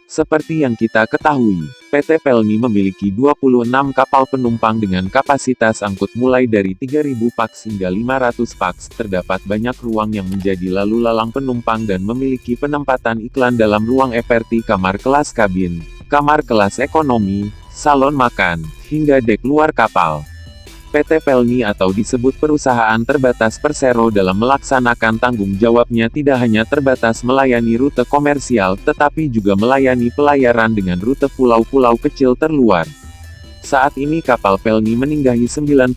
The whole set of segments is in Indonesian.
Seperti yang kita ketahui, PT Pelni memiliki 26 kapal penumpang dengan kapasitas angkut mulai dari 3.000 pax hingga 500 pax. Terdapat banyak ruang yang menjadi lalu lalang penumpang dan memiliki penempatan iklan dalam ruang seperti kamar kelas kabin, kamar kelas ekonomi, salon makan, hingga dek luar kapal. PT Pelni atau disebut perusahaan terbatas Persero dalam melaksanakan tanggung jawabnya tidak hanya terbatas melayani rute komersial tetapi juga melayani pelayaran dengan rute pulau-pulau kecil terluar. Saat ini kapal Pelni meninggahi 95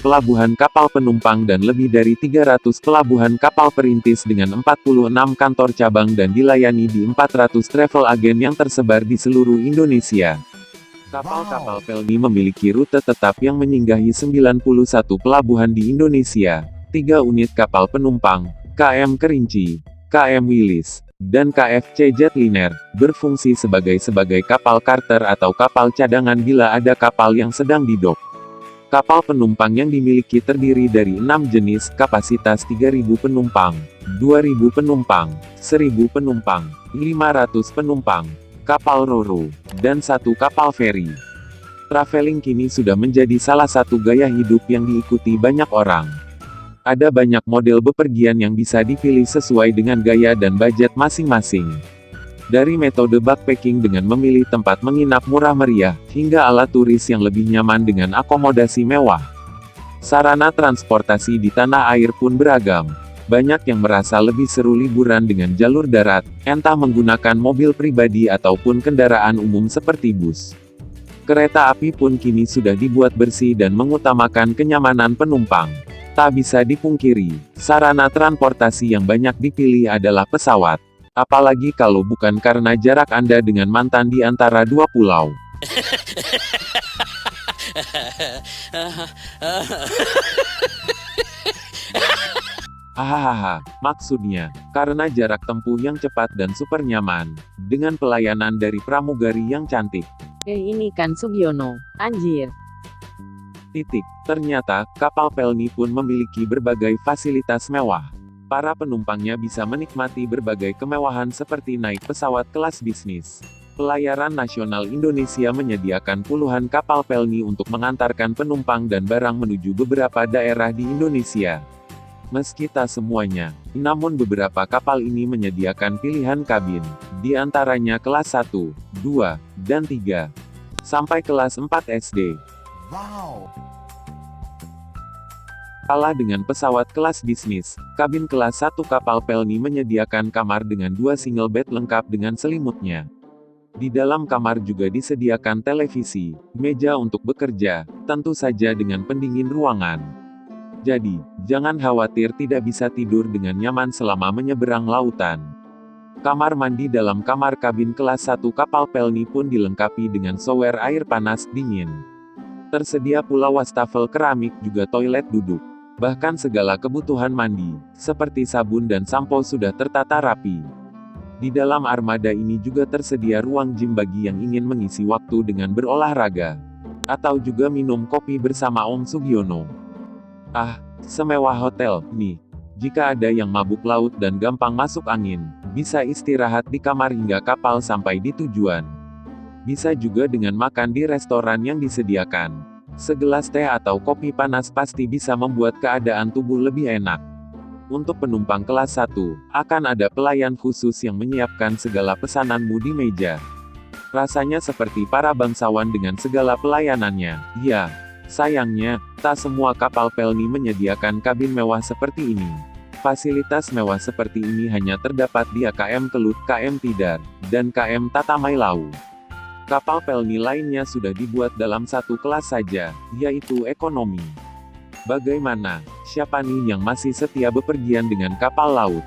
pelabuhan kapal penumpang dan lebih dari 300 pelabuhan kapal perintis dengan 46 kantor cabang dan dilayani di 400 travel agen yang tersebar di seluruh Indonesia. Kapal-kapal Pelni memiliki rute tetap yang menyinggahi 91 pelabuhan di Indonesia, 3 unit kapal penumpang, KM Kerinci, KM Wilis, dan KFC Jetliner, berfungsi sebagai kapal charter atau kapal cadangan bila ada kapal yang sedang didok. Kapal penumpang yang dimiliki terdiri dari 6 jenis, kapasitas 3.000 penumpang, 2.000 penumpang, 1.000 penumpang, 500 penumpang, kapal ro-ro, dan 1 kapal feri. Traveling kini sudah menjadi salah satu gaya hidup yang diikuti banyak orang. Ada banyak model bepergian yang bisa dipilih sesuai dengan gaya dan budget masing-masing. Dari metode backpacking dengan memilih tempat menginap murah meriah, hingga ala turis yang lebih nyaman dengan akomodasi mewah. Sarana transportasi di tanah air pun beragam. Banyak yang merasa lebih seru liburan dengan jalur darat, entah menggunakan mobil pribadi ataupun kendaraan umum seperti bus. Kereta api pun kini sudah dibuat bersih dan mengutamakan kenyamanan penumpang. Tak bisa dipungkiri, sarana transportasi yang banyak dipilih adalah pesawat. Apalagi kalau bukan karena jarak Anda dengan mantan di antara dua pulau. Hahaha, maksudnya, karena jarak tempuh yang cepat dan super nyaman, dengan pelayanan dari pramugari yang cantik. Ini kan Sugiono, anjir. Ternyata, kapal Pelni pun memiliki berbagai fasilitas mewah. Para penumpangnya bisa menikmati berbagai kemewahan seperti naik pesawat kelas bisnis. Pelayaran Nasional Indonesia menyediakan puluhan kapal Pelni untuk mengantarkan penumpang dan barang menuju beberapa daerah di Indonesia. Meski tak semuanya, namun beberapa kapal ini menyediakan pilihan kabin, di antaranya kelas 1, 2, dan 3, sampai kelas 4 SD. Wow! Kalah dengan pesawat kelas bisnis, kabin kelas 1 kapal Pelni menyediakan kamar dengan 2 single bed lengkap dengan selimutnya. Di dalam kamar juga disediakan televisi, meja untuk bekerja, tentu saja dengan pendingin ruangan. Jadi, jangan khawatir tidak bisa tidur dengan nyaman selama menyeberang lautan. Kamar mandi dalam kamar kabin kelas 1 kapal Pelni pun dilengkapi dengan shower air panas dingin. Tersedia pula wastafel keramik juga toilet duduk. Bahkan segala kebutuhan mandi, seperti sabun dan sampo sudah tertata rapi. Di dalam armada ini juga tersedia ruang gym bagi yang ingin mengisi waktu dengan berolahraga. Atau juga minum kopi bersama Om Sugiono. Ah, semewah hotel, nih. Jika ada yang mabuk laut dan gampang masuk angin, bisa istirahat di kamar hingga kapal sampai di tujuan. Bisa juga dengan makan di restoran yang disediakan. Segelas teh atau kopi panas pasti bisa membuat keadaan tubuh lebih enak. Untuk penumpang kelas 1, akan ada pelayan khusus yang menyiapkan segala pesananmu di meja. Rasanya seperti para bangsawan dengan segala pelayanannya, ya. Sayangnya, tak semua kapal Pelni menyediakan kabin mewah seperti ini. Fasilitas mewah seperti ini hanya terdapat di KM Kelut, KM Tidar, dan KM Tatamailau. Kapal Pelni lainnya sudah dibuat dalam satu kelas saja, yaitu ekonomi. Bagaimana? Siapa nih yang masih setia bepergian dengan kapal laut?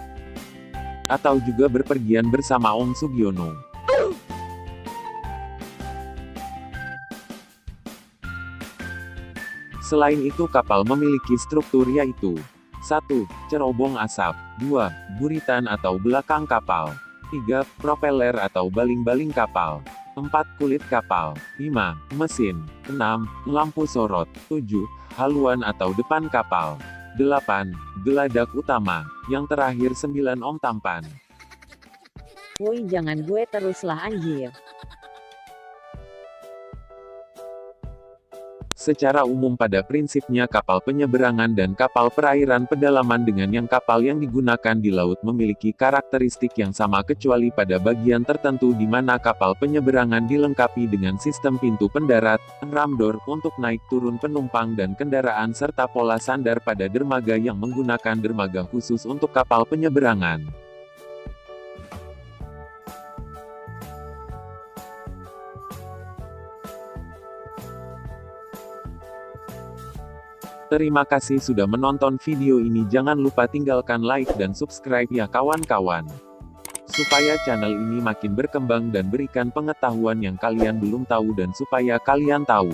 Atau juga berpergian bersama Om Sugiono? Selain itu kapal memiliki struktur yaitu 1. Cerobong asap 2. Buritan atau belakang kapal 3. Propeller atau baling-baling kapal 4. Kulit kapal 5. Mesin 6. Lampu sorot 7. Haluan atau depan kapal 8. Geladak utama, yang terakhir 9. Om tampan. Woi jangan gue teruslah anjir. Secara umum pada prinsipnya kapal penyeberangan dan kapal perairan pedalaman dengan yang kapal yang digunakan di laut memiliki karakteristik yang sama kecuali pada bagian tertentu di mana kapal penyeberangan dilengkapi dengan sistem pintu pendarat, ram door, untuk naik turun penumpang dan kendaraan serta pola sandar pada dermaga yang menggunakan dermaga khusus untuk kapal penyeberangan. Terima kasih sudah menonton video ini, jangan lupa tinggalkan like dan subscribe ya kawan-kawan. Supaya channel ini makin berkembang dan berikan pengetahuan yang kalian belum tahu dan supaya kalian tahu.